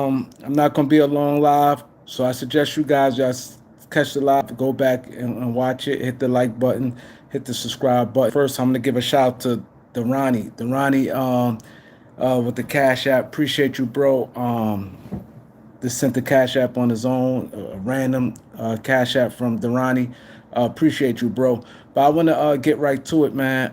I'm not gonna be a long live, so I suggest you guys just catch the live, go back and watch it. Hit the like button, hit the subscribe button. First, I'm gonna give a shout out to Durant, with the Cash App. Appreciate you, bro. Just sent the Cash App on his own, a random Cash App from Durant. Appreciate you, bro. But I want to get right to it, man.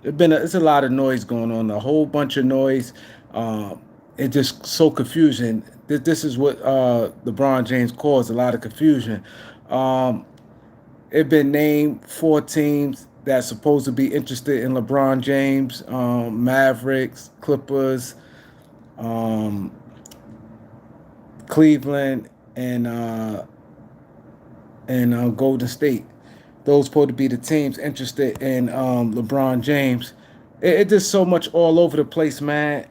It's a lot of noise going on, a whole bunch of noise. Uh, it just so confusing. This is what LeBron James caused a lot of confusion. Um, it been named 4 teams that's supposed to be interested in LeBron James: Mavericks, Clippers, um, Cleveland, and Golden State. Those supposed to be the teams interested in LeBron James. It just so much all over the place, man.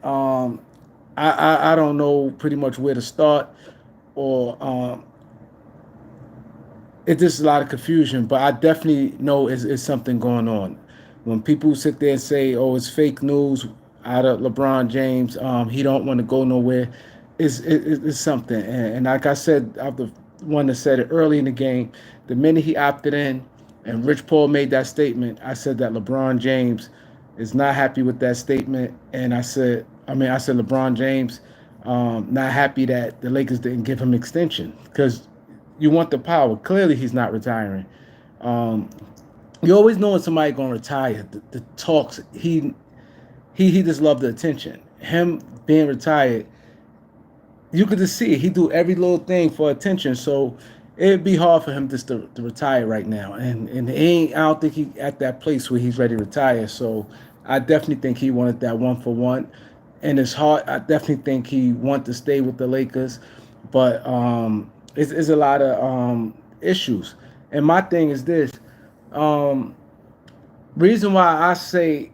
I don't know pretty much where to start, or it's just a lot of confusion. But I definitely know it's something going on. When people sit there and say, "Oh, it's fake news out of LeBron James," he don't want to go nowhere. It's something. And like I said, I'm the one that said it early in the game. The minute he opted in, and Rich Paul made that statement, I said that LeBron James is not happy with that statement. And I said LeBron James not happy that the Lakers didn't give him extension, because you want the power. Clearly, he's not retiring. Um, you always know when somebody gonna retire. The talks, he just loved the attention. Him being retired, you could just see it. He do every little thing for attention. So it'd be hard for him just to retire right now. And I don't think he at that place where he's ready to retire. So I definitely think he wanted that 1-for-1. And it's hard. I definitely think he wanted to stay with the Lakers. But it's a lot of issues. And my thing is this. Um, reason why I say,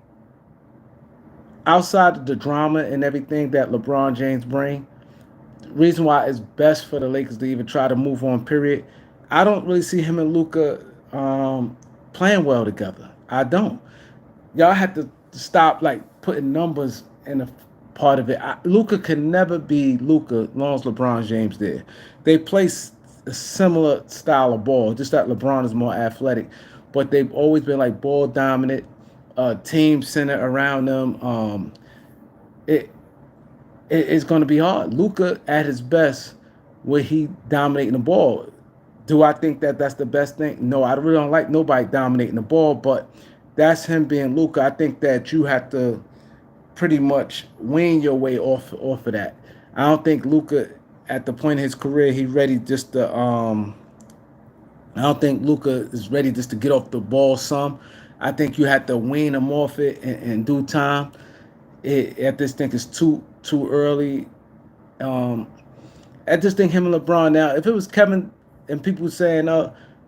outside of the drama and everything that LeBron James bring, reason why it's best for the Lakers to even try to move on, period. I don't really see him and Luka playing well together. I don't. Y'all have to stop like putting numbers in a part of it. Luka can never be Luka as long as LeBron James there. They play a similar style of ball, just that LeBron is more athletic, but they've always been like ball dominant, team center around them. It it's going to be hard. Luka at his best, where he dominating the ball. Do I think that that's the best thing? No, I really don't like nobody dominating the ball, but that's him being Luka. I think that you have to pretty much wean your way off of that. I don't think Luka at the point in his career he's ready just to. I don't think Luka is ready just to get off the ball some. I think you have to wean him off it in due time. I just think it's too early. Um, I just think him and LeBron now. If it was Kevin and people saying,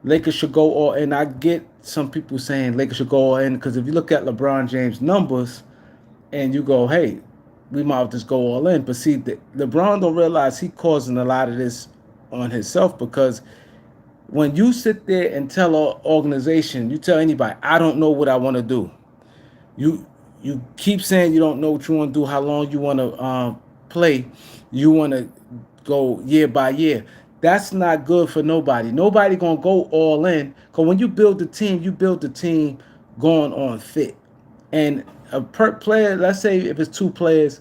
Lakers should go all in," I get some people saying Lakers should go all in, because if you look at LeBron James' numbers and you go, "Hey, we might just go all in," but see, LeBron don't realize he causing a lot of this on himself, because when you sit there and tell an organization, you tell anybody, "I don't know what I want to do." You you keep saying you don't know what you want to do, how long you want to play. You want to go year by year. That's not good for nobody. Nobody gonna go all in, because when you build the team, you build the team going on fit. And a player, let's say if it's 2 players,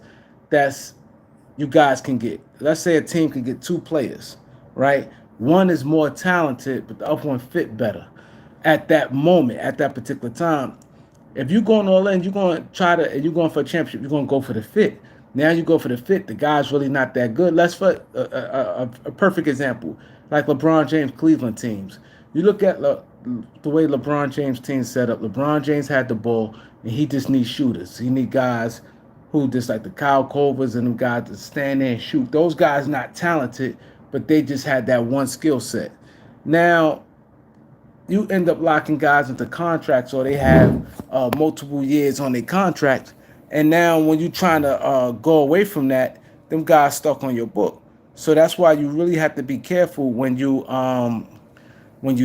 that's you guys can get. Let's say a team can get 2 players, right? One is more talented, but the other one fit better at that moment, at that particular time. If you're going all in, you're going to try to, and you're going for a championship, you're going to go for the fit. Now you go for the fit, the guy's really not that good. Let's for a perfect example, like LeBron James Cleveland teams. You look at the way LeBron James team set up. LeBron James had the ball, and he just needs shooters. He need guys who just like the Kyle Kovers and them guys that stand there and shoot. Those guys not talented, but they just had that one skill set. Now, you end up locking guys into contracts, or they have multiple years on their contract. And now when you're trying to go away from that, them guys stuck on your book. So that's why you really have to be careful when you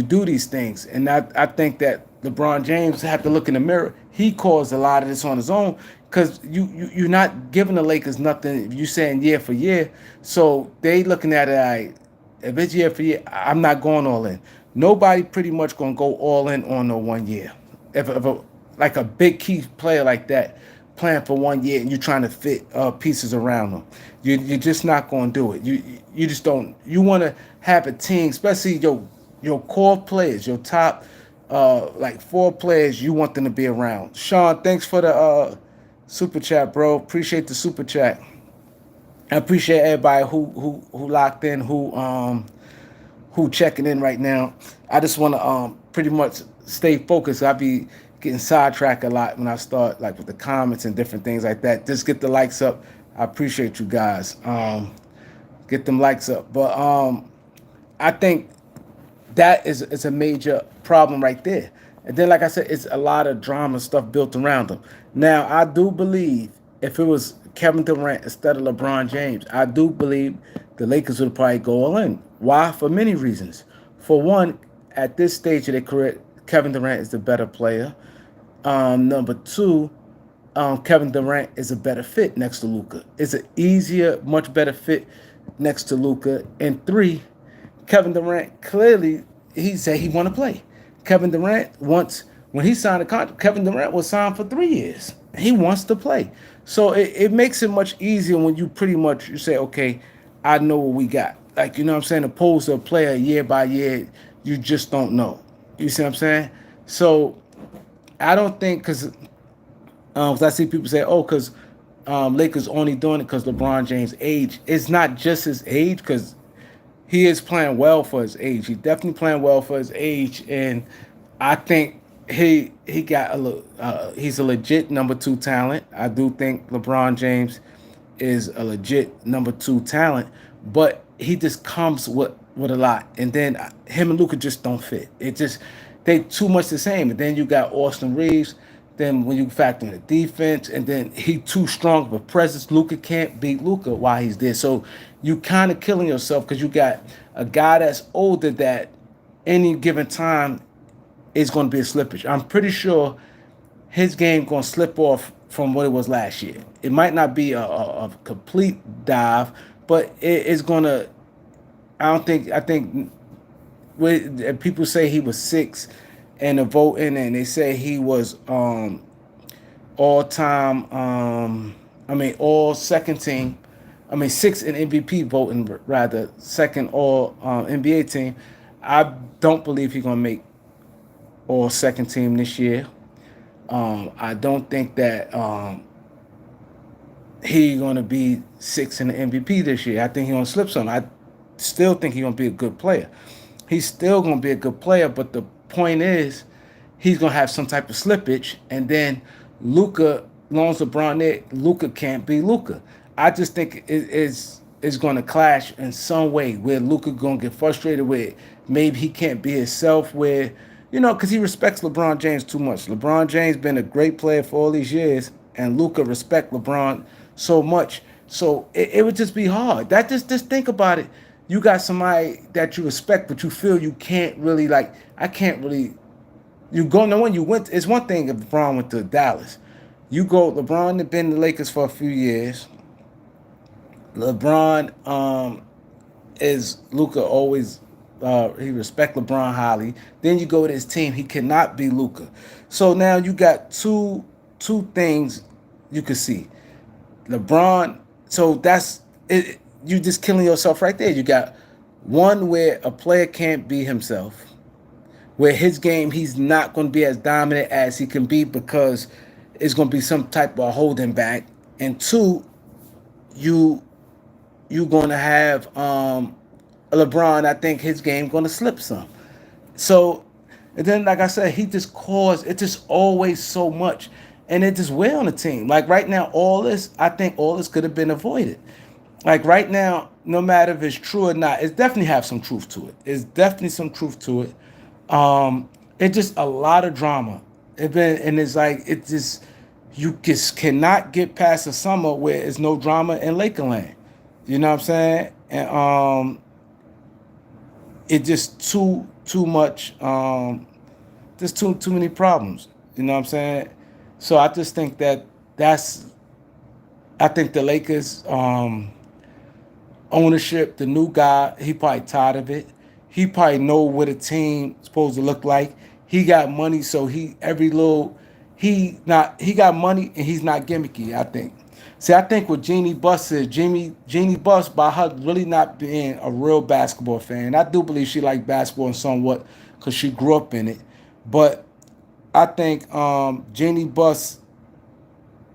do these things. And I think that LeBron James have to look in the mirror. He caused a lot of this on his own because you're not giving the Lakers nothing. You saying year for year, so they looking at it. If it's year for year, I'm not going all in. Nobody pretty much gonna go all in on the 1 year. If like a big key player like that playing for 1 year and you're trying to fit pieces around them, you're just not gonna do it. You just don't. You want to have a team, especially your core players, your top like 4 players. You want them to be around. Sean, thanks for the super chat, bro. Appreciate the super chat. I appreciate everybody who locked in, who checking in right now. I just want to pretty much stay focused. I be getting sidetracked a lot when I start like with the comments and different things like that. Just get the likes up. I appreciate you guys. Get them likes up. But I think that is a major problem right there. And then, like I said, it's a lot of drama stuff built around them. Now, I do believe if it was Kevin Durant instead of LeBron James, I do believe the Lakers would probably go all in. Why? For many reasons. For one, at this stage of their career, Kevin Durant is the better player. Number two, Kevin Durant is a better fit next to Luka. It's an easier, much better fit next to Luka. And three, Kevin Durant clearly he said he want to play. Kevin Durant wants when he signed a contract. Kevin Durant was signed for 3 years. He wants to play, so it makes it much easier when you pretty much you say, okay, I know what we got. Like you know what I'm saying, opposed to a player year by year, you just don't know. You see what I'm saying? So I don't think because I see people say, oh, because Lakers only doing it because LeBron James' age. It's not just his age because he is playing well for his age. He's definitely playing well for his age, and I think he got he's a legit number 2 talent. I do think LeBron James is a legit number 2 talent, but he just comes with a lot, and then him and Luka just don't fit. It just they too much the same. And then you got Austin Reeves. Then when you factor in the defense, and then he too strong of a presence, Luka can't beat Luka while he's there. So you kind of killing yourself because you got a guy that's older that any given time is going to be a slippage. I'm pretty sure his game going to slip off from what it was last year. It might not be a complete dive, but it's going to. I think when people say he was 6 in the voting, and they say he was all time. All second team. 6 in MVP voting, rather second all NBA team. I don't believe he's gonna make all second team this year. I don't think that he's gonna be 6 in the MVP this year. I think he's gonna slip some. I still think he's gonna be a good player. He's still gonna be a good player, but the point is, he's gonna have some type of slippage, and then Luka, long as LeBron there, Luka can't be Luka. I just think it's gonna clash in some way where Luka gonna get frustrated with maybe he can't be himself, where because he respects LeBron James too much. LeBron James been a great player for all these years, and Luka respect LeBron so much. So it would just be hard. That just think about it. You got somebody that you respect, but you feel you can't really like. I can't really. You go no when you went. It's one thing if LeBron went to Dallas. You go. LeBron had been in the Lakers for a few years. LeBron is Luka always. He respect LeBron highly. Then you go to his team. He cannot be Luka. So now you got two things you could see. LeBron. So that's it. You just killing yourself right there. You got one where a player can't be himself, where his game he's not going to be as dominant as he can be because it's going to be some type of holding back. And two, you're going to have LeBron. I think his game going to slip some. So, and then like I said, he just caused it just always so much, and it just wear on the team. Like right now, I think all this could have been avoided. Like right now, no matter if it's true or not, it definitely have some truth to it. It's definitely some truth to it. It's just a lot of drama. It's like it just you just cannot get past the summer where there's no drama in Lakerland. You know what I'm saying? And it just too much there's too many problems. You know what I'm saying? So I just think that's I think the Lakers ownership, the new guy, he probably tired of it. He probably know what a team supposed to look like. He got money, so he every little he got money and he's not gimmicky. I think. See, I think what Jeannie Buss is, Jeannie Buss, by her really not being a real basketball fan. I do believe she liked basketball and somewhat because she grew up in it, but I think Jeannie Buss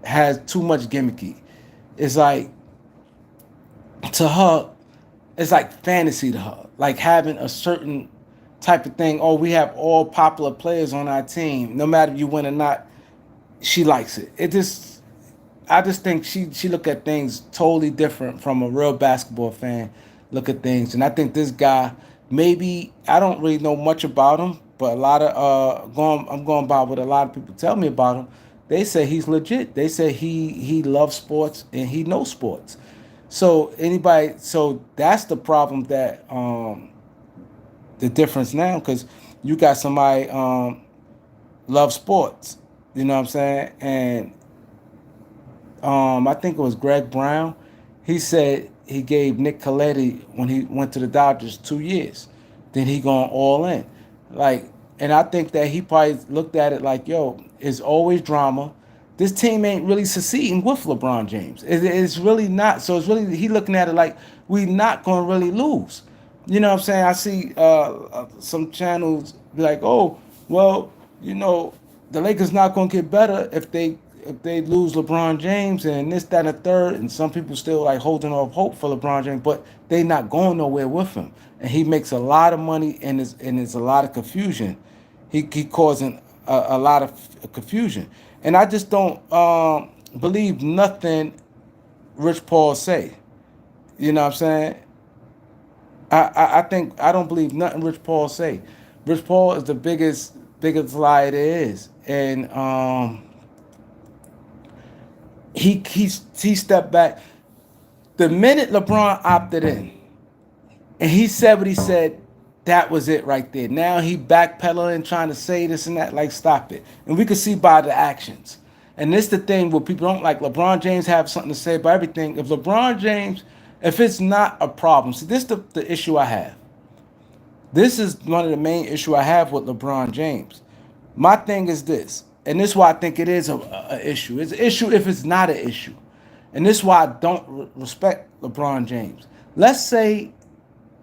has too much gimmicky. It's like to her, it's like fantasy to her, like having a certain type of thing. Oh, we have all popular players on our team, no matter if you win or not. She likes it. I just think she look at things totally different from a real basketball fan look at things, and I think this guy maybe I don't really know much about him, but a lot of I'm going by what a lot of people tell me about him. They say he's legit. They say he loves sports and he knows sports. So that's the problem that the difference now because you got somebody love sports, you know what I'm saying, and I think it was Greg Brown. He said he gave Nick Coletti when he went to the Dodgers 2 years. Then he gone all in, like, and I think that he probably looked at it like, yo, it's always drama. This team ain't really succeeding with LeBron James. It's really not. So it's really he looking at it like we not gonna really lose. You know what I'm saying? I see some channels be like, oh, well, you know, the Lakers not gonna get better if they lose LeBron James and this, that, and the third, and some people still like holding off hope for LeBron James, but they not going nowhere with him. And he makes a lot of money and it's a lot of confusion. He causing a lot of confusion. And I just don't believe nothing Rich Paul say. You know what I'm saying? I think I don't believe nothing Rich Paul say. Rich Paul is the biggest liar there is. And he stepped back. The minute LeBron opted in, and he said what he said, that was it right there. Now he backpedaling, trying to say this and that. Like, stop it. And we can see by the actions. And this the thing where people don't like LeBron James have something to say about everything. If LeBron James, if it's not a problem, see, this is the issue I have. This is one of the main issue I have with LeBron James. My thing is this, and this is why I think it is a issue. It's an issue if it's not an issue. And this is why I don't respect LeBron James. Let's say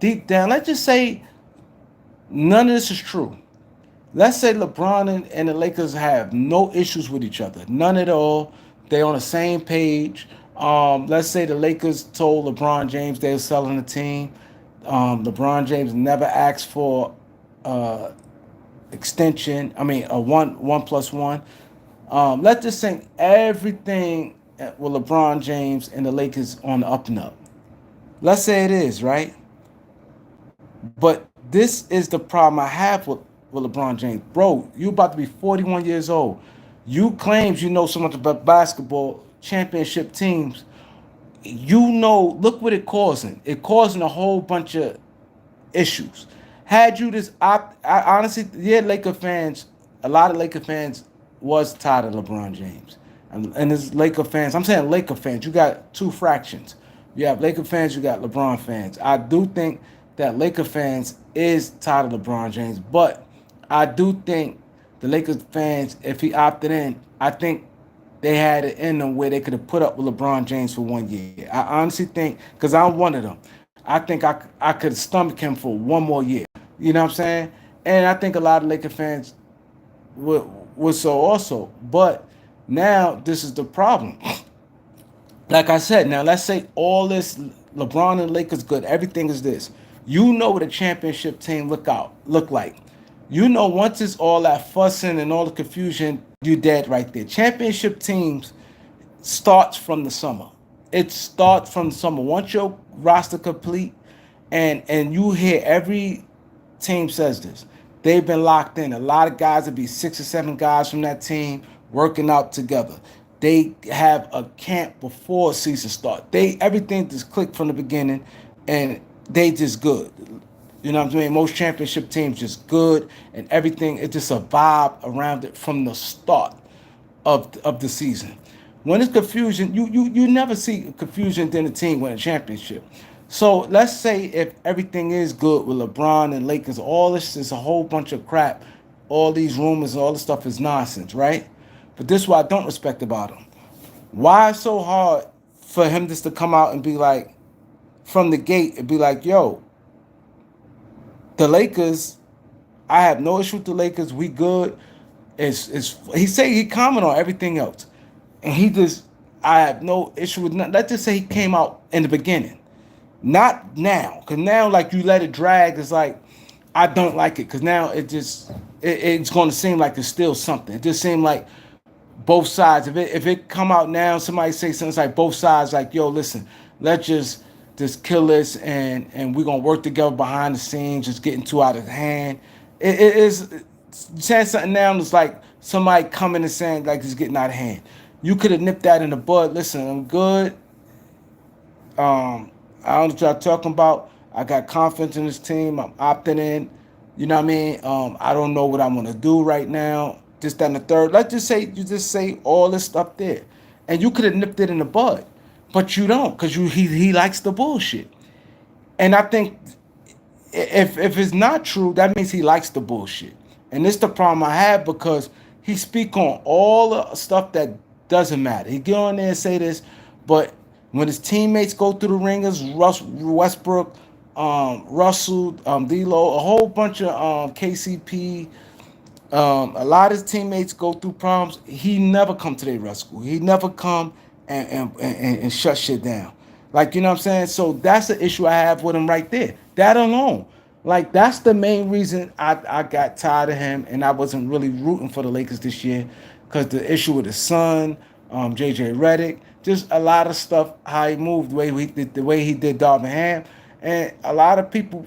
deep down, let's just say none of this is true. Let's say LeBron and the Lakers have no issues with each other, none at all. They're on the same page. Let's say the Lakers told LeBron James they were selling the team. LeBron James never asked for extension. I mean, a one plus one. Let's just say everything with LeBron James and the Lakers on the up and up. Let's say it is, right? But this is the problem I have with LeBron James. Bro, you about to be 41 years old. You claims you know so much about basketball, championship teams. You know, look what it causing. It causing a whole bunch of issues. Had you this, I honestly, yeah, Laker fans, a lot of Laker fans was tired of LeBron James. And there's Laker fans, I'm saying Laker fans, you got two fractions. You have Laker fans, you got LeBron fans. I do think that Laker fans is tired of LeBron James, but I do think the Lakers fans, if he opted in, I think they had it in them where they could have put up with LeBron James for 1 year. I honestly think, because I'm one of them, I think I could stomach him for one more year. You know what I'm saying? And I think a lot of Laker fans would so also. But now this is the problem. Like I said, now let's say all this LeBron and Lakers good. Everything is this. You know what a championship team look like. You know once it's all that fussing and all the confusion, you dead right there. Championship teams starts from the summer. It starts from the summer. Once your roster complete, and you hear every team says this. They've been locked in. A lot of guys would be 6 or 7 guys from that team working out together. They have a camp before season start. Everything just clicked from the beginning, and they just good. You know what I'm saying? Most championship teams just good and everything. It's just a vibe around it from the start of the season. When it's confusion, you never see confusion in a team win a championship. So let's say if everything is good with LeBron and Lakers, all this is a whole bunch of crap. All these rumors, all this stuff is nonsense, right? But this is what I don't respect about him. Why it's so hard for him just to come out and be like, from the gate, and be like, yo, the Lakers, I have no issue with the Lakers. We good. It's he say he comment on everything else, and he just I have no issue with nothing. Let's just say he came out in the beginning, not now, because now like you let it drag. It's like I don't like it because now it's going to seem like it's still something. It just seemed like both sides. If it come out now, somebody say something it's like both sides like, yo, listen, let's just kill this and we're gonna work together behind the scenes, just getting too out of hand. It is saying something now is like somebody coming and saying like it's getting out of hand. You could have nipped that in the bud. Listen, I'm good. I don't know what y'all talking about. I got confidence in this team. I'm opting in. You know what I mean? I don't know what I'm gonna do right now. This, that, and the third. Let's just say you just say all this stuff there, and you could have nipped it in the bud, but you don't, cause he likes the bullshit. And I think if it's not true, that means he likes the bullshit. And this is the problem I have because he speak on all the stuff that doesn't matter. He get on there and say this, but when his teammates go through the ringers, Westbrook, Russell, D'Lo, a whole bunch of KCP, a lot of his teammates go through problems. He never come to their rescue. He never come and shut shit down. Like, you know what I'm saying? So that's the issue I have with him right there. That alone. Like, that's the main reason I got tired of him and I wasn't really rooting for the Lakers this year. Because the issue with his son, JJ Redick, just a lot of stuff, how he moved, the way he did Darvin Ham. And a lot of people,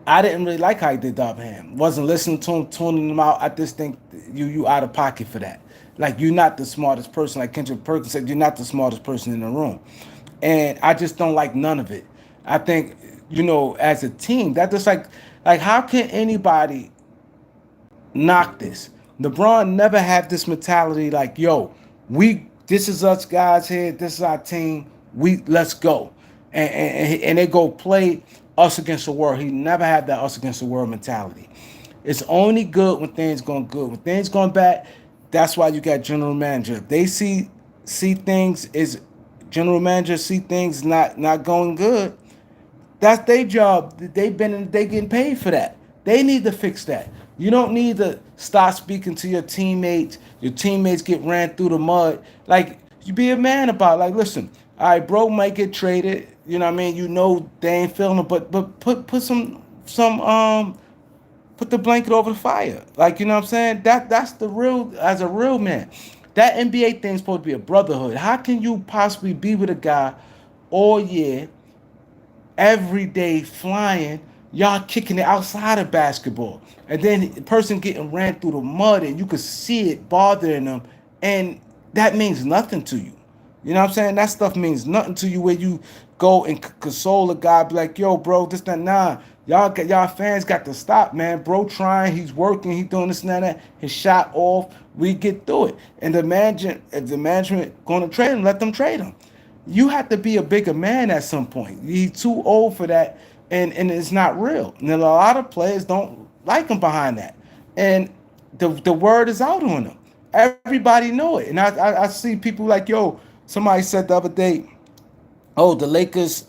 I didn't really like how he did Darvin Ham. Wasn't listening to him, tuning him out. I just think you out of pocket for that. Like, you're not the smartest person. Like Kendrick Perkins said, you're not the smartest person in the room. And I just don't like none of it. I think, as a team, that just like how can anybody knock this? LeBron never had this mentality like, yo, this is us guys here, this is our team, let's go. And they go play us against the world. He never had that us against the world mentality. It's only good when things going good. When things going bad, that's why you got general manager. If they see things is general manager see things not going good, that's their job. They getting paid for that. They need to fix that. You don't need to stop speaking to your teammates. Your teammates get ran through the mud. Like, you be a man about it. Like, listen, all right, bro might get traded. You know what I mean? You know they ain't feeling it, but put some put the blanket over the fire. Like, you know what I'm saying? That's the real, as a real man. That NBA thing's supposed to be a brotherhood. How can you possibly be with a guy all year, every day flying, y'all kicking it outside of basketball, and then the person getting ran through the mud and you could see it bothering them, and that means nothing to you. You know what I'm saying? That stuff means nothing to you where you go and console a guy, be like, yo, bro, this, that, nah. Y'all fans got to stop, man. Bro trying, he's working, he's doing this and that. His shot off, we get through it. And if the management gonna trade him, let them trade him. You have to be a bigger man at some point. He's too old for that, and it's not real. And a lot of players don't like him behind that. And the word is out on him. Everybody know it. And I see people like, yo, somebody said the other day, oh, the Lakers,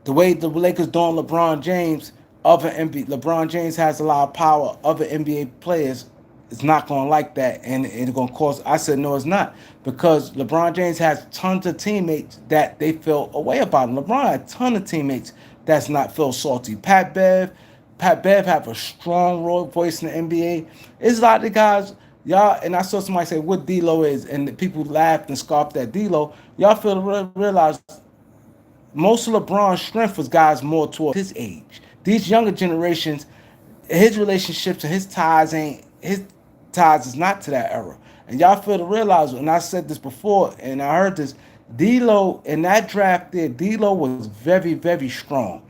the way the Lakers doing LeBron James, LeBron James has a lot of power. Other NBA players is not going to like that, and it's going to cause. I said, no, it's not, because LeBron James has tons of teammates that they feel a way about him. LeBron had a ton of teammates that's not feel salty. Pat Bev have a strong voice in the NBA. It's a lot of guys, y'all, and I saw somebody say what D'Lo is, and the people laughed and scoffed at D'Lo. Y'all feel to realize most of LeBron's strength was guys more towards his age. These younger generations, his relationships and his ties is not to that era. And y'all feel to realize, and I said this before, and I heard this, D'Lo in that draft there, D'Lo was very, very strong.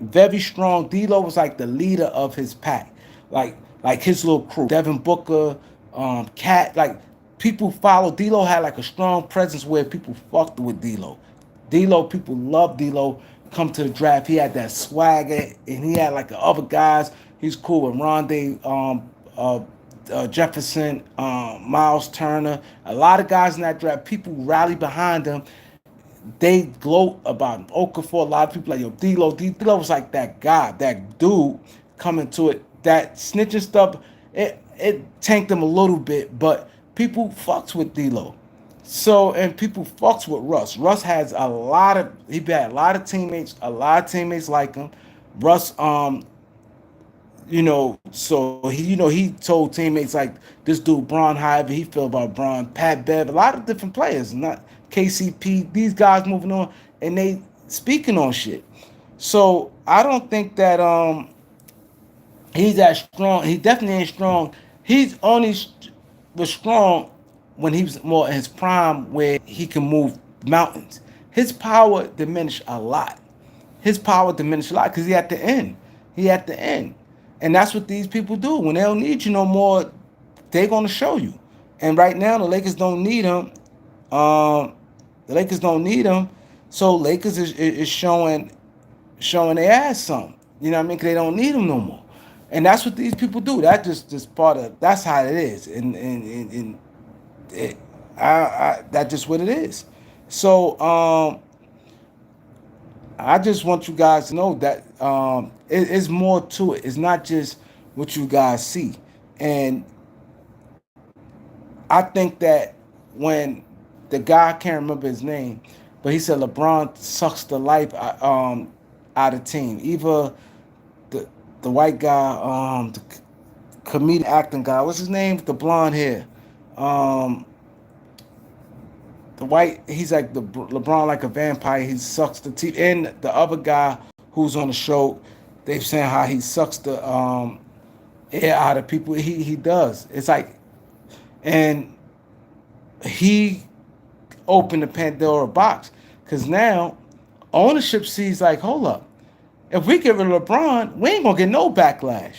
Very strong. D'Lo was like the leader of his pack, like his little crew. Devin Booker, Cat, like people followed. D'Lo had like a strong presence where people fucked with D'Lo. D'Lo, people loved D'Lo. Come to the draft, he had that swagger, and he had like the other guys. He's cool with Rondé, Jefferson, Miles Turner. A lot of guys in that draft, people rally behind him. They gloat about him. Okafor, a lot of people like, yo, D'Lo was like that guy, that dude coming to it. That snitching stuff, it tanked him a little bit, but people fucks with D'Lo. So, and people fucks with Russ. Russ has he had a lot of teammates like him. Russ, so he told teammates like this dude Bron, however he feel about Bron, Pat Bev, a lot of different players, not KCP, these guys moving on and they speaking on shit. So I don't think that he's that strong. He definitely ain't strong. He's only was strong when he was more in his prime where he can move mountains. His power diminished a lot. His power diminished a lot because he at the end. He at the end. And that's what these people do. When they don't need you no more, they're gonna show you. And right now the Lakers don't need him. The Lakers don't need him. So Lakers is showing their ass some. You know what I mean? Cause they don't need him no more. And that's what these people do. That just part of that's how it is. And it, that's just what it is. So I just want you guys to know that it's more to it. It's not just what you guys see. And I think that when the guy, I can't remember his name, but he said LeBron sucks the life out of the team. Either the white guy, the comedian acting guy, what's his name? The blonde hair. Um, the white, he's like the LeBron like a vampire. He sucks the teeth. And the other guy who's on the show, they've saying how he sucks the air out of people. He does. It's like, and he opened the Pandora box because now ownership sees like, hold up, if we get rid of LeBron, we ain't gonna get no backlash.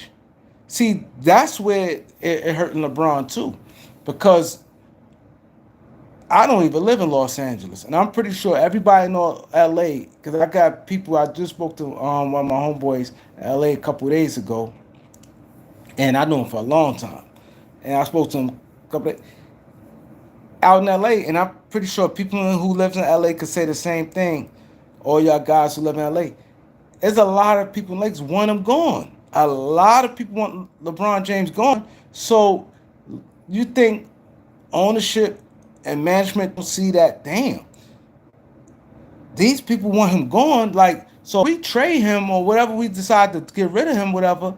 See, that's where it hurting LeBron too, because I don't even live in Los Angeles, and I'm pretty sure everybody in LA, because I got people. I just spoke to one of my homeboys in LA a couple of days ago, and I knew him for a long time, and I spoke to him a couple of, out in LA, and I'm pretty sure people who live in LA could say the same thing. All y'all guys who live in LA, there's a lot of people in Lakers want him gone. A lot of people want LeBron James gone. So you think ownership and management don't see that? Damn, these people want him gone. Like, so we trade him or whatever, we decide to get rid of him, whatever,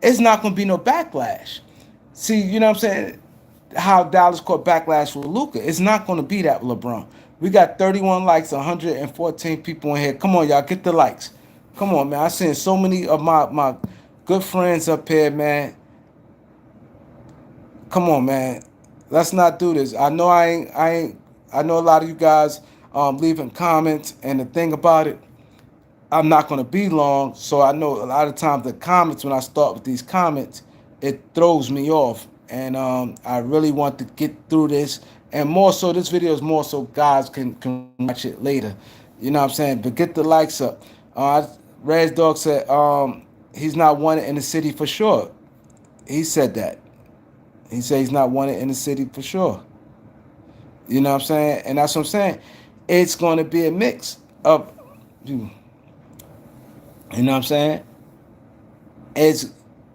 it's not going to be no backlash. See, you know what I'm saying? How Dallas caught backlash with Luka. It's not going to be that with LeBron. We got 31 likes, 114 people in here. Come on, y'all, get the likes. Come on, man. I seen so many of my good friends up here, man. Come on, man. Let's not do this. I know I know a lot of you guys leaving comments, and the thing about it, I'm not gonna be long. So I know a lot of times the comments, when I start with these comments, it throws me off. And I really want to get through this. And more so, this video is more so guys can watch it later. You know what I'm saying? But get the likes up. Red Dog said he's not wanted in the city for sure. He said that. He said he's not wanted in the city for sure. You know what I'm saying? And that's what I'm saying. It's going to be a mix of, you know what I'm saying?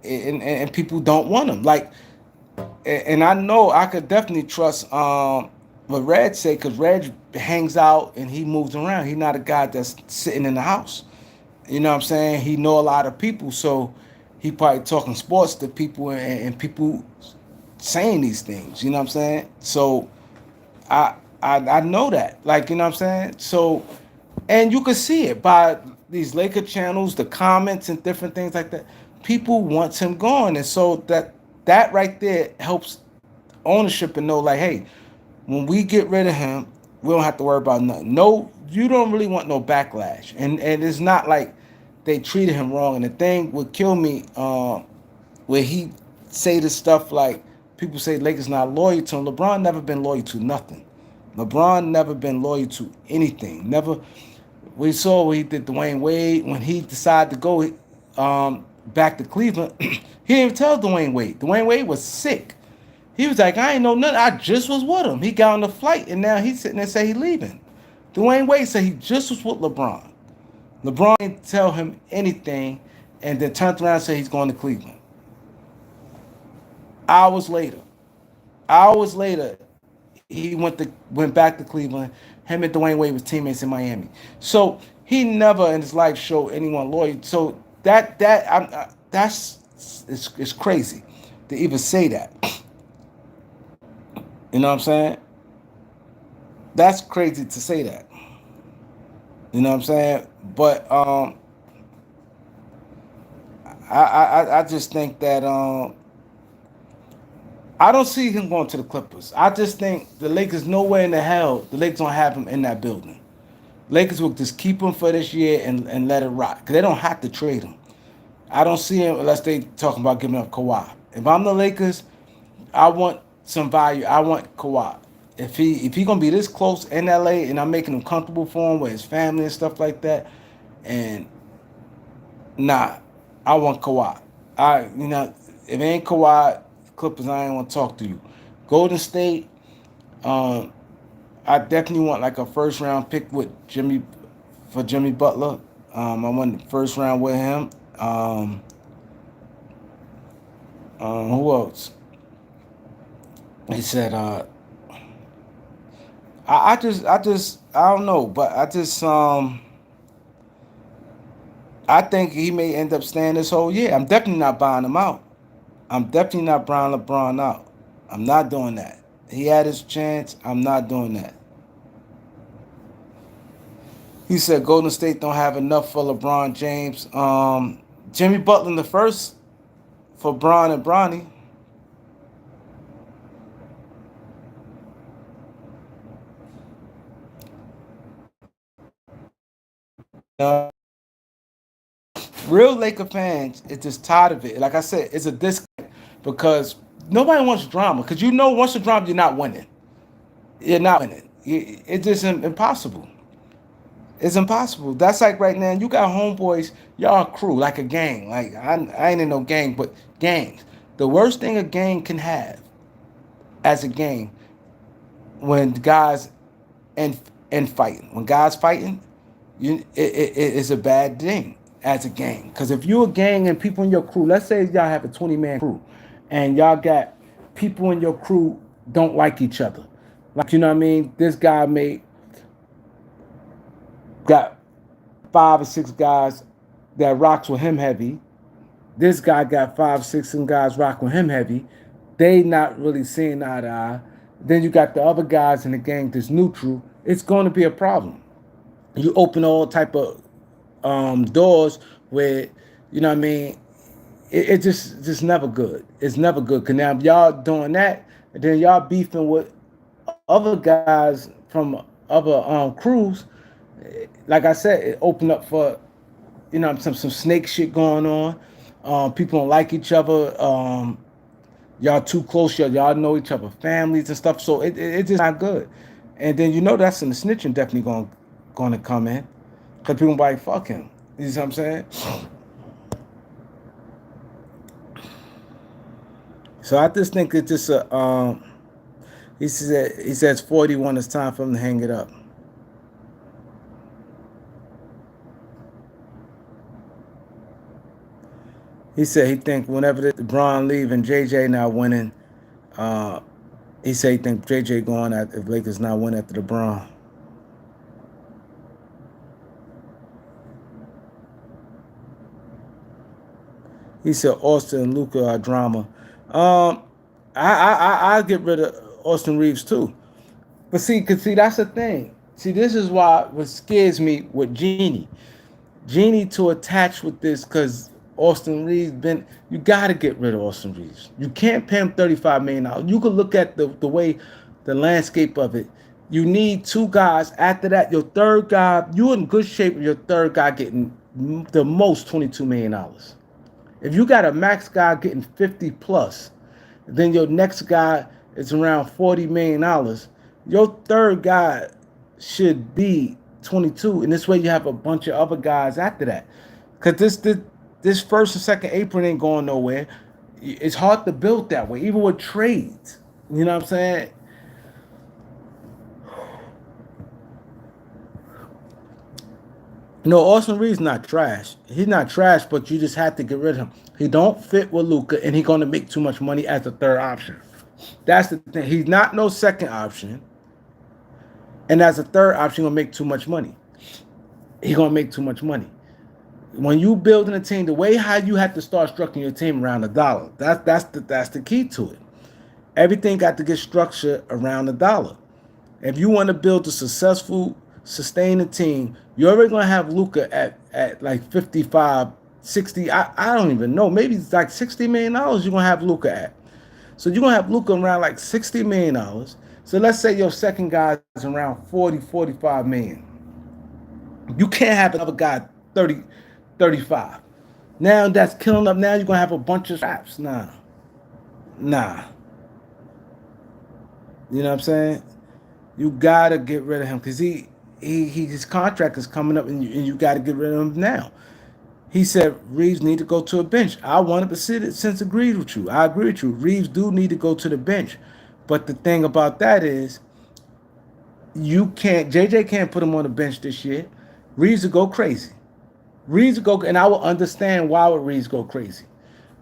And people don't want him. Like, and I know I could definitely trust what Red say, because Red hangs out and he moves around. He's not a guy that's sitting in the house. You know what I'm saying? He know a lot of people, so he probably talking sports to people and people saying these things. You know what I'm saying? So I know that. Like, you know what I'm saying? So, and you can see it by these Laker channels, the comments and different things like that. People want him gone. And so that right there helps ownership and know, like, hey, when we get rid of him, we don't have to worry about nothing. No, you don't really want no backlash, and it's not like they treated him wrong. And the thing would kill me, where he say this stuff like people say Lakers not loyal to him. LeBron never been loyal to nothing. LeBron never been loyal to anything. Never. We saw what he did Dwayne Wade when he decided to go back to Cleveland. He didn't even tell Dwayne Wade. Dwayne Wade was sick. He was like, I ain't know nothing. I just was with him. He got on the flight, and now he's sitting there say he leaving. Dwayne Wade said he just was with LeBron. LeBron didn't tell him anything, and then turned around and said he's going to Cleveland. Hours later, hours later, he went back to Cleveland. Him and Dwayne Wade was teammates in Miami. So he never in his life showed anyone loyal. So that's it's crazy to even say that. You know what I'm saying? That's crazy to say that. You know what I'm saying? But I just think that I don't see him going to the Clippers. I just think the Lakers, nowhere in the hell, the Lakers don't have him in that building. Lakers will just keep him for this year and let it rock. Because they don't have to trade him. I don't see him unless they talking about giving up Kawhi. If I'm the Lakers, I want some value. I want Kawhi. If he gonna be this close in LA and I'm making him comfortable for him with his family and stuff like that, and nah, I want Kawhi. If it ain't Kawhi, Clippers, I ain't want to talk to you. Golden State, I definitely want like a first round pick with Jimmy Butler. I want the first round with him. Who else? He said, I don't know, but I think he may end up staying this whole year. I'm definitely not buying him out. I'm definitely not buying LeBron out. I'm not doing that. He had his chance. I'm not doing that. He said Golden State don't have enough for LeBron James. Jimmy Butler in the first for Bron and Bronny. Uh, Real Laker fans is just tired of it. Like I said, it's a disconnect because nobody wants drama. Because once the drama, you're not winning. You're not winning. It's just impossible. It's impossible. That's like right now, you got homeboys, y'all a crew, like a gang. Like, I ain't in no gang, but gangs. The worst thing a gang can have as a gang when guys and fighting. When guys fighting, it's a bad thing as a gang. Because if you're a gang and people in your crew, let's say y'all have a 20-man crew, and y'all got people in your crew don't like each other. Like, you know what I mean? This guy got 5 or 6 guys that rocks with him heavy. This guy got 5, 6 guys rock with him heavy. They not really seeing eye to eye. Then you got the other guys in the gang that's neutral. It's going to be a problem. You open all type of doors where, you know what I mean, it just never good. It's never good. Because now y'all doing that, and then y'all beefing with other guys from other crews. Like I said, it opened up for, some snake shit going on. People don't like each other. Y'all too close. Y'all know each other families and stuff. So it's just not good. And then that's in the snitching definitely going to come in. Because people be like, fuck him. You see what I'm saying? So I just think it's just a, he says 41, it's time for him to hang it up. He said he think whenever the LeBron leave and JJ not winning, he said he think JJ going at if Lakers not win after LeBron. He said Austin and Luka are drama. I get rid of Austin Reeves too. But see, that's the thing. See, this is what scares me with Jeannie. Jeannie to attach with this because Austin Reeves you got to get rid of Austin Reeves. You can't pay him $35 million. You could look at the way the landscape of it. You need two guys. After that, your third guy, you in good shape with your third guy getting the most $22 million. If you got a max guy getting 50 plus, then your next guy is around $40 million. Your third guy should be 22, and this way you have a bunch of other guys after that. Cause this first and second apron ain't going nowhere. It's hard to build that way, even with trades. You know what I'm saying? No, Austin Reeves not trash. He's not trash, but you just have to get rid of him. He don't fit with Luka, and he's gonna make too much money as a third option. That's the thing. He's not no second option, and as a third option, he's gonna make too much money. He's gonna make too much money. When you building a team, the way how you have to start structuring your team around the dollar. That's the key to it. Everything got to get structured around the dollar. If you want to build a successful, sustaining team, you're already gonna have Luka at like 55, 60. I don't even know. Maybe it's like $60 million you're gonna have Luka at. So you're gonna have Luka around like $60 million. So let's say your second guy is around 40, 45 million. You can't have another guy 30, 35. Now that's killing up. Now you're gonna have a bunch of straps. Nah. You know what I'm saying? You gotta get rid of him because his contract is coming up, and you gotta get rid of him now. He said Reeves need to go to a bench. I 100% since agreed with you. I agree with you. Reeves do need to go to the bench, but the thing about that is you can't. JJ can't put him on the bench this year. Reeves will go crazy. Reeves will go, and I will understand why would Reeves go crazy.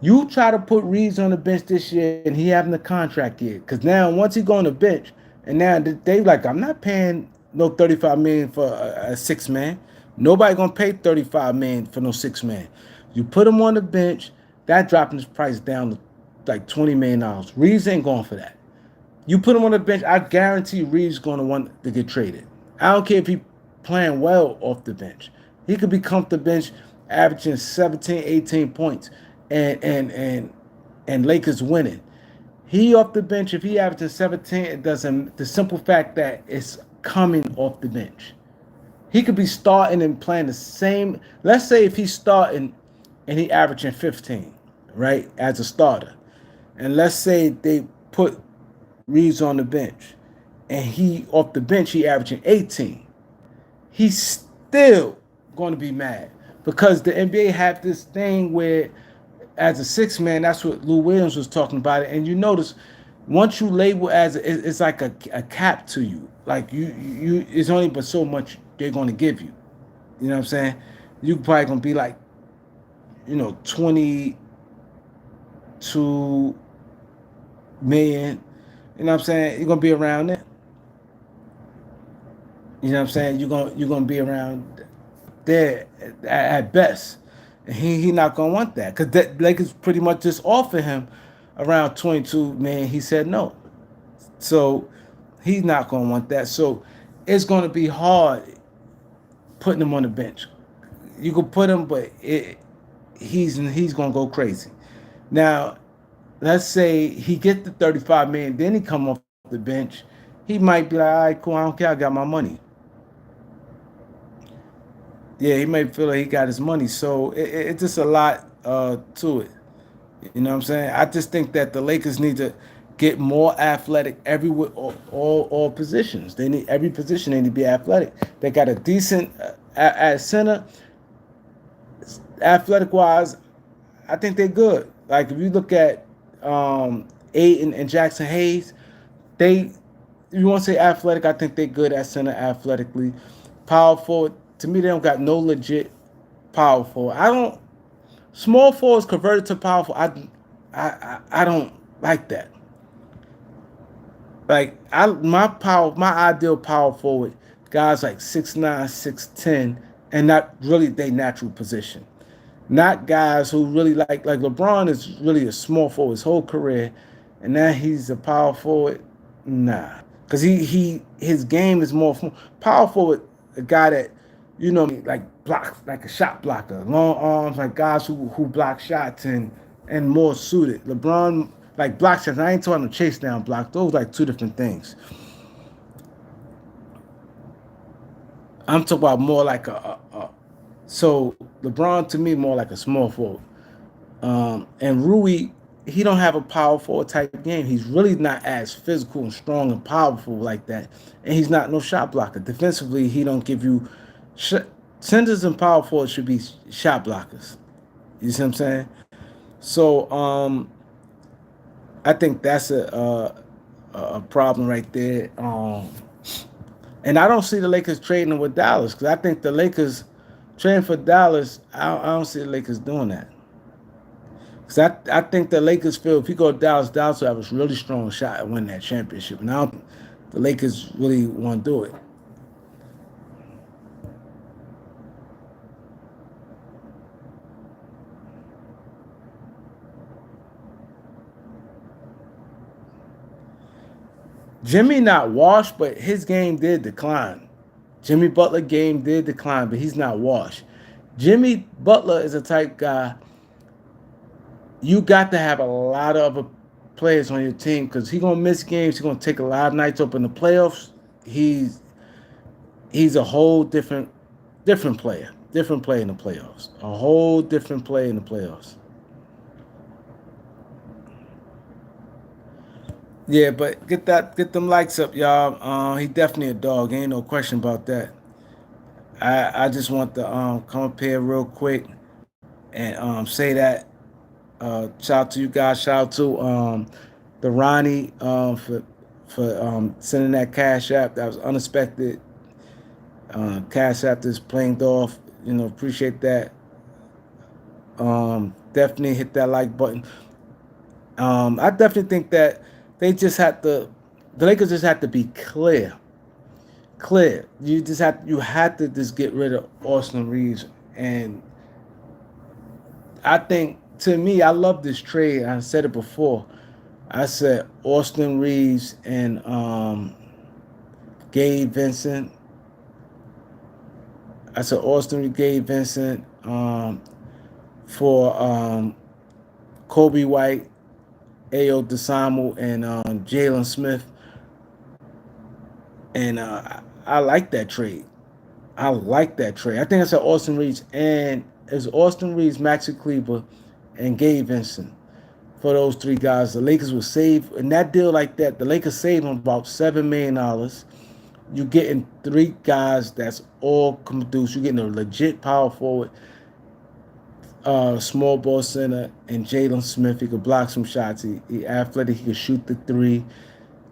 You try to put Reeves on the bench this year, and he having a contract year. Because now, once he go on the bench, and now they like, I'm not paying no 35 million for a six man. Nobody gonna pay 35 million for no six man. You put him on the bench, that dropping his price down to like $20 million. Reeves ain't going for that. You put him on the bench, I guarantee Reeves going to want to get traded. I don't care if he playing well off the bench. He could be comfortable bench, averaging 17, 18 points, and Lakers winning. He off the bench, if he averages 17, it doesn't. The simple fact that it's coming off the bench. He could be starting and playing the same. Let's say if he's starting and he averaging 15, right, as a starter, and let's say they put Reeves on the bench, and he off the bench he averaging 18. He's still going to be mad because the NBA have this thing where, as a six man, that's what Lou Williams was talking about it. And you notice, once you label as it's like a cap to you. Like you, it's only but so much they're going to give you. You know what I'm saying? You probably gonna be like, 22 million. You know what I'm saying? You're gonna be around it. You know what I'm saying? You're gonna be around there at best. And he not gonna want that because that Lakers pretty much just offered him around 22 million. He said no, so he's not gonna want that. So it's gonna be hard putting him on the bench. You could put him, but he's gonna go crazy. Now, let's say he get the 35 million, then he come off the bench. He might be like, all right, cool, I don't care, I got my money. Yeah, he may feel like he got his money. So it's just a lot to it. You know what I'm saying? I just think that the Lakers need to get more athletic everywhere, all positions. They need every position. They need to be athletic. They got a decent at center, athletic wise. I think they're good. Like if you look at Ayton and Jackson Hayes, they, you want to say athletic? I think they're good at center athletically. Power forward, to me, they don't got no legit power forward. I don't. Small forwards converted to power forward. I don't like that. Like my ideal power forward, guys like 6'9", 6'10", and not really their natural position. Not guys who really like LeBron is really a small forward his whole career, and now he's a power forward. Nah, because his game is more power forward. A guy that like blocks, like a shot blocker, long arms, like guys who block shots and more suited. LeBron like block shots. I ain't talking to chase down block. Those like two different things. I'm talking about more like so LeBron to me more like a small forward. And Rui, he don't have a power forward type game. He's really not as physical and strong and powerful like that. And he's not no shot blocker. Defensively, he don't give you centers and power forwards should be shot blockers. You see what I'm saying? So I think that's a problem right there. And I don't see the Lakers trading with Dallas because I think the Lakers trading for Dallas. I don't see the Lakers doing that. Because I think the Lakers feel if you go to Dallas, Dallas will have a really strong shot at winning that championship. And I don't think the Lakers really want to do it. Jimmy not washed, but his game did decline. Jimmy Butler game did decline, but he's not washed. Jimmy Butler is a type guy you got to have a lot of other players on your team because he's gonna miss games. He's gonna take a lot of nights up in the playoffs. He's he's a whole different player in the playoffs. A whole different player in the playoffs. Yeah, but get them likes up, y'all. He definitely a dog. Ain't no question about that. I just want to come up here real quick and say that shout out to you guys. Shout out to the Ronnie for sending that cash app. That was unexpected. Cash app is playing off. Appreciate that. Definitely hit that like button. I definitely think that they just had to. The Lakers just had to be clear. Clear. You had to just get rid of Austin Reeves, and I think to me, I love this trade. I said it before. I said Austin Reeves and Gabe Vincent. I said Austin Reeves, Gabe Vincent for Kobe White, Ayo Desamu, and Jalen Smith. And I like that trade. I like that trade. I think I said Austin Reeves and it's Austin Reeves, Maxi Kleber, and Gabe Vincent. For those three guys, the Lakers will save in that deal like that. The Lakers save them about $7 million. You're getting three guys that's all produce. You're getting a legit power forward, small ball center, and Jalen Smith. He could block some shots. He athletic. He could shoot the three.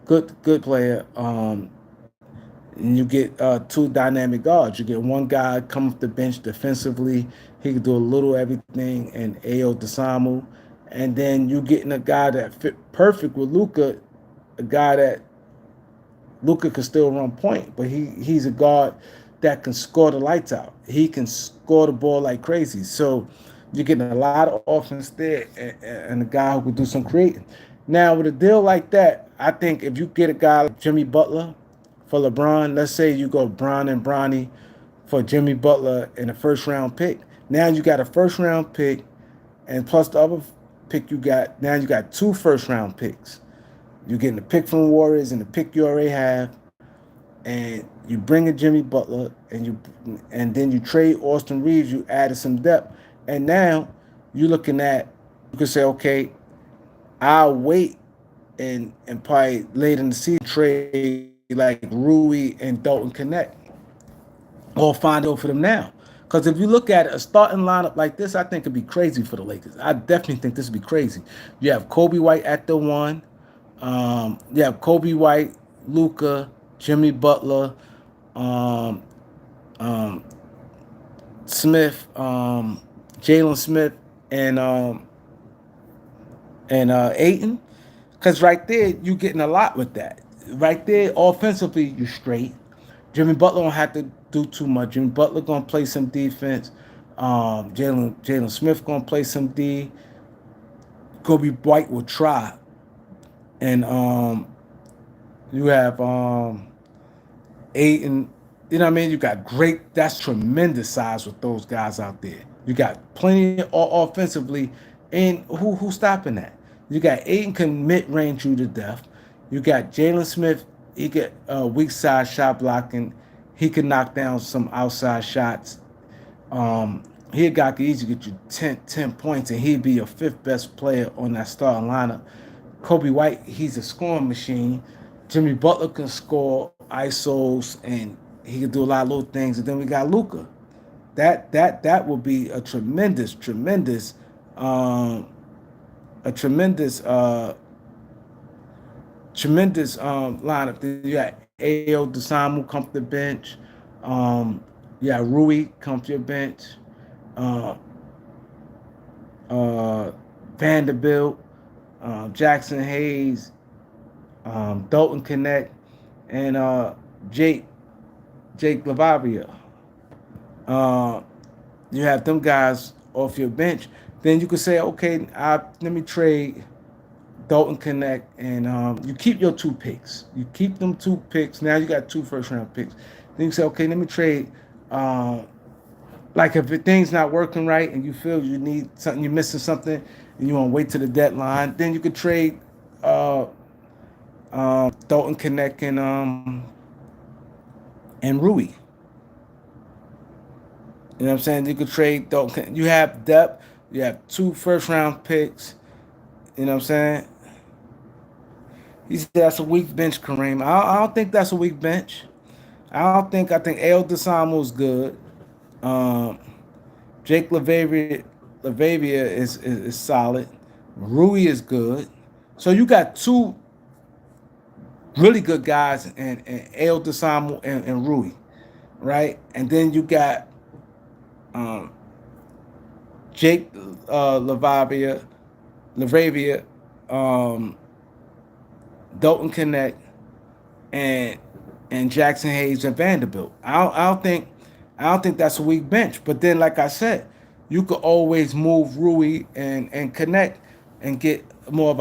Good player. And you get two dynamic guards. You get one guy come off the bench defensively. He can do a little everything, and Ayo Desamu. And then you getting a guy that fit perfect with Luka, a guy that Luka could still run point, but he's a guard that can score the lights out. He can score the ball like crazy. So you're getting a lot of offense there, and a guy who could do some creating. Now with a deal like that, I think if you get a guy like Jimmy Butler for LeBron, let's say you go Bron and Bronny for Jimmy Butler in a first round pick. Now you got a first round pick, and plus the other pick you got. Now you got two first round picks. You're getting the pick from the Warriors and the pick you already have, and you bring in Jimmy Butler, and then you trade Austin Reeves. You added some depth, and now you're looking at you can say, okay, I'll wait and probably late in the season trade like Rui and Dalton Connect, or find out for them now. Because if you look at it, a starting lineup like this, I think it'd be crazy for the Lakers. I definitely think this would be crazy. You have Kobe White at the one. You have Kobe White, Luka, Jimmy Butler, um, um, Smith, Jalen Smith, and Aiton. Because right there, you're getting a lot with that. Right there, offensively, you're straight. Jimmy Butler don't have to do too much. Jimmy Butler gonna play some defense. Jalen Smith gonna play some D. Kobe White will try, and you have Aiton. You know what I mean? You got great. That's tremendous size with those guys out there. You got plenty offensively, and who's stopping that? You got Aiton can mid range you to death. You got Jalen Smith. He get weak side shot blocking. He could knock down some outside shots. He a guy could easily get you 10 points, and he'd be your fifth best player on that starting lineup. Kobe White, he's a scoring machine. Jimmy Butler can score isos, and he can do a lot of little things. And then we got Luka. That will be a um, tremendous lineup. Then you got A.O. DeSamu come to the bench. You got Rui come to your bench. Uh, Vanderbilt, Jackson Hayes, Dalton Connect, and Jake Jake Lavavia. Uh, you have them guys off your bench. Then you could say, okay, let me trade Dalton Connect, and you keep your 2 picks. You keep them 2 picks. Now you got 2 first round picks. Then you say, okay, let me trade. Uh, like if things not working right and you feel you need something, you're missing something, and you want to wait to the deadline, then you could trade uh, Dalton Connect and Rui. You know what I'm saying? You could trade Dalton. You have depth. You have 2 first round picks. You know what I'm saying? He said that's a weak bench, Kareem. I don't think that's a weak bench. I think El Desamo is good. Um, Jake Lavavia is solid. Rui is good. So you got two really good guys and El Desamo and Rui, right? And then you got um, Jake Lavavia, um, Dalton Connect, and Jackson Hayes and Vanderbilt. I don't think that's a weak bench. But then, like I said, you could always move Rui and Connect and get more of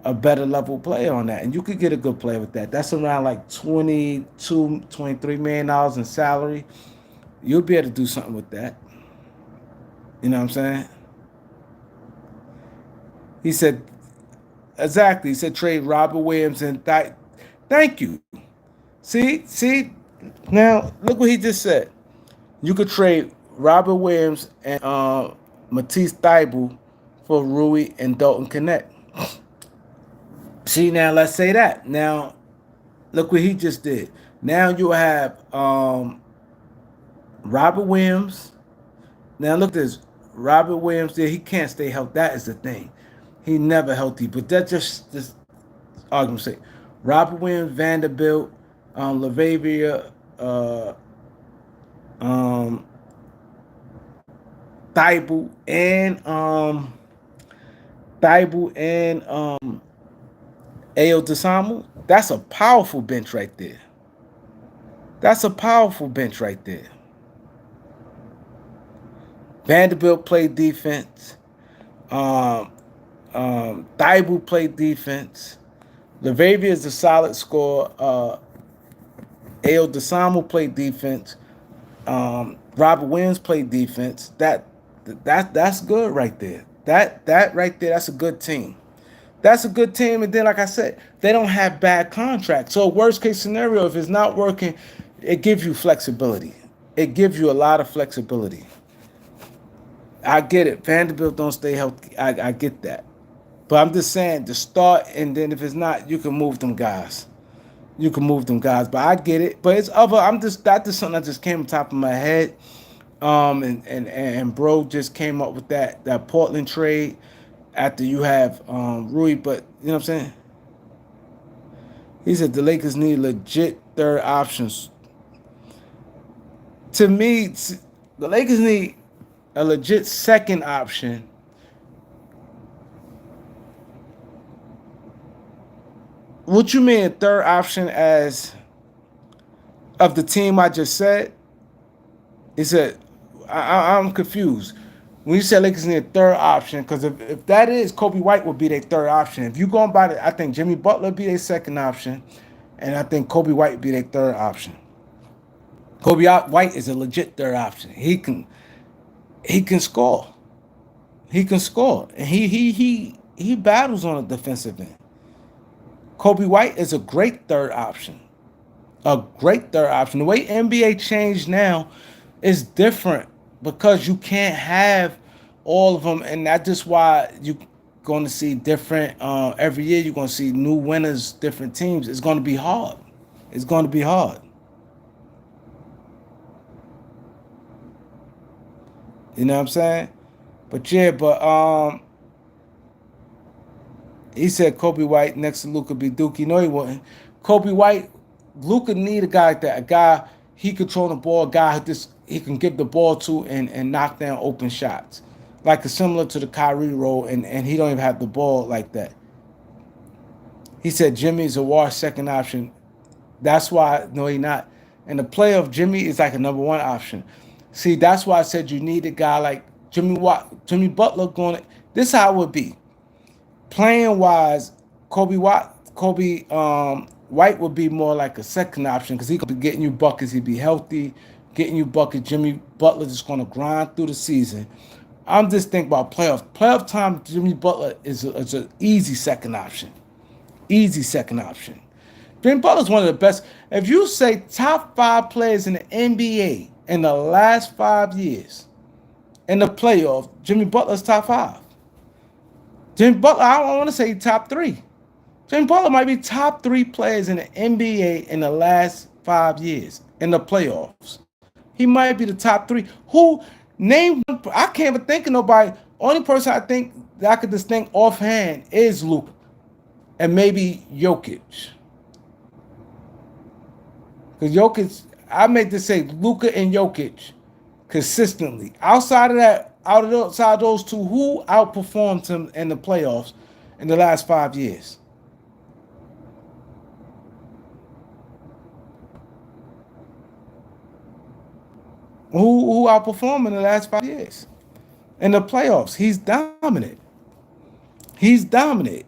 a better level player on that. And you could get a good player with that. That's around like 22, $23 million in salary. You'll be able to do something with that. You know what I'm saying? He said, exactly. He said trade Robert Williams and thank you. See, now look what he just said. You could trade Robert Williams and Matisse Thybulle for Rui and Dalton Connect. See, now let's say that. Now look what he just did. Now you have Robert Williams. Now look at this. Robert Williams there, he can't stay healthy. That is the thing. He never healthy. But that just argument sake. Robert Williams, Vanderbilt, Lavavia, um, Thibault, and Ayo Desamu. That's a powerful bench right there. That's a powerful bench right there. Vanderbilt played defense. Thibault played defense. Lavavia is a solid scorer. Ayo Desamu played defense. Robert Williams played defense. That's good right there. That right there, that's a good team. That's a good team. And then, like I said, they don't have bad contracts. So worst case scenario, if it's not working, it gives you flexibility. It gives you a lot of flexibility. I get it. Vanderbilt don't stay healthy. I get that. But I'm just saying to start, and then if it's not, you can move them guys. You can move them guys. But I get it. But it's other. That's just something that just came on top of my head. And bro just came up with that Portland trade after you have Rui. But you know what I'm saying? He said the Lakers need legit third options. To me, the Lakers need a legit second option. What you mean a third option as of the team I just said? He said, I'm confused. When you said Lakers need a third option, because if that is, Kobe White would be their third option. If you going by it, I think Jimmy Butler would be their second option, and I think Kobe White would be their third option. Kobe White is a legit third option. He can score. He can score, and he battles on a defensive end. Kobe White is a great third option. A great third option. The way NBA changed now is different because you can't have all of them, and that's just why you're going to see different every year. You're going to see new winners, different teams. It's going to be hard. It's going to be hard. You know what I'm saying? But yeah, but he said Kobe White next to Luka be Dookie. No, he wouldn't. Kobe White, Luka need a guy like that. A guy he control the ball. A guy who just he can give the ball to and knock down open shots, like it's similar to the Kyrie role. And he don't even have the ball like that. He said Jimmy's a wash second option. That's why no, he not. And the playoff, Jimmy is like a number one option. See, that's why I said you need a guy like Jimmy Butler going. This is how it would be. Playing wise, Kobe White would be more like a second option because he could be getting you buckets. He'd be healthy, getting you buckets. Jimmy Butler just going to grind through the season. I'm just thinking about playoffs. Playoff time, Jimmy Butler is an easy second option. Easy second option. Jimmy Butler's one of the best. If you say top five players in the NBA in the last 5 years in the playoffs, Jimmy Butler's top five. Jimmy Butler, I don't want to say top three. Jimmy Butler might be top three players in the NBA in the last 5 years in the playoffs. He might be the top three. Who name? I can't even think of nobody. Only person I think that I could just think offhand is Luka and maybe Jokic. Because Jokic, I made this say Luka and Jokic consistently. Outside those two, who outperformed him in the playoffs in the last 5 years? Who outperformed in the last 5 years? In the playoffs, he's dominant. He's dominant.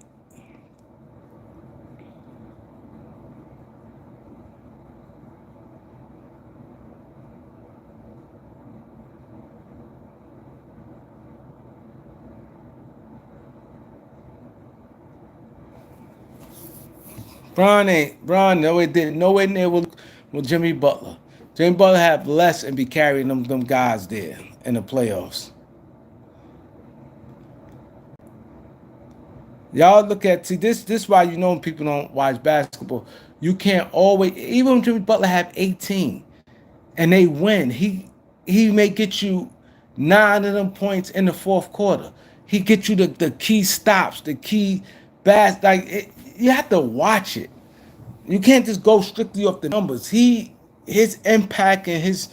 Bron, no, it didn't. Nowhere near with Jimmy Butler. Jimmy Butler have less and be carrying them guys there in the playoffs. Y'all look at see this why you know people don't watch basketball. You can't always even when Jimmy Butler have 18 and they win, he may get you 9 of them points in the fourth quarter. He get you the key stops, the key you have to watch it. You can't just go strictly off the numbers. His impact and his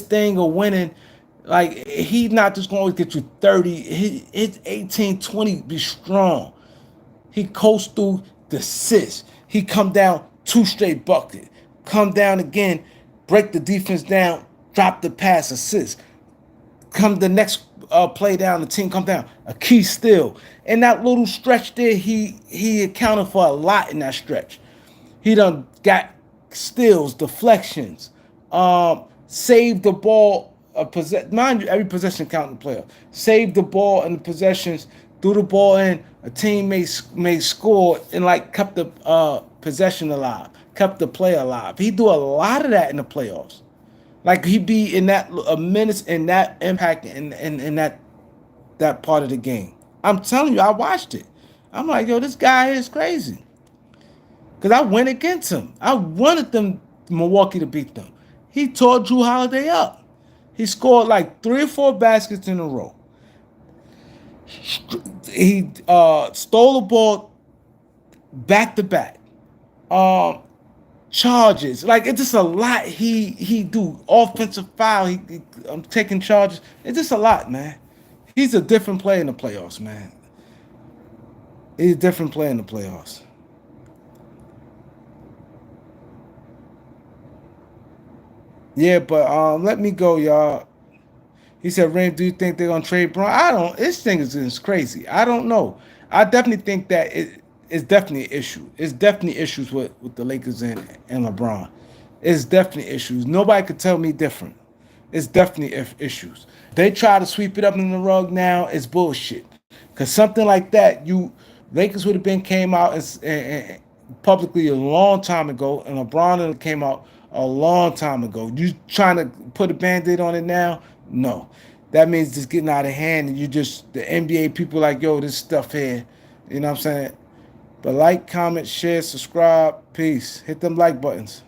thing of winning, like he's not just going to get you 30. His 18, 20 be strong. He coasts through the assist. He come down two straight bucket. Come down again, break the defense down, drop the pass, assist. Come the next play down, the team come down, a key steal. In that little stretch there, he accounted for a lot in that stretch. He done got steals, deflections, saved the ball. Mind you, every possession count in the playoff. Saved the ball and the possessions, threw the ball in. A team may score and like kept the possession alive, kept the play alive. He do a lot of that in the playoffs. Like he be in that a minutes in that impact in that part of the game. I'm telling you, I watched it. I'm like, yo, this guy is crazy. Because I went against him. I wanted them Milwaukee to beat them. He tore Drew Holiday up. He scored like 3 or 4 baskets in a row. He stole the ball back to back. Charges. Like it's just a lot he do. Offensive foul. I'm taking charges. It's just a lot, man. He's a different player in the playoffs, man. He's a different player in the playoffs. Yeah, but let me go, y'all. He said, Ram, do you think they're gonna trade Braun? I don't. This thing is crazy. I don't know. I definitely think that it's definitely an issue. It's definitely issues with the Lakers and LeBron. It's definitely issues. Nobody could tell me different. It's definitely issues. They try to sweep it up in the rug now. It's bullshit. Cause something like that, Lakers would have been came out publicly a long time ago, and LeBron and came out a long time ago. You trying to put a band-aid on it now? No. That means it's getting out of hand, and you just, the NBA people like, yo, this stuff here. You know what I'm saying? But like, comment, share, subscribe. Peace. Hit them like buttons.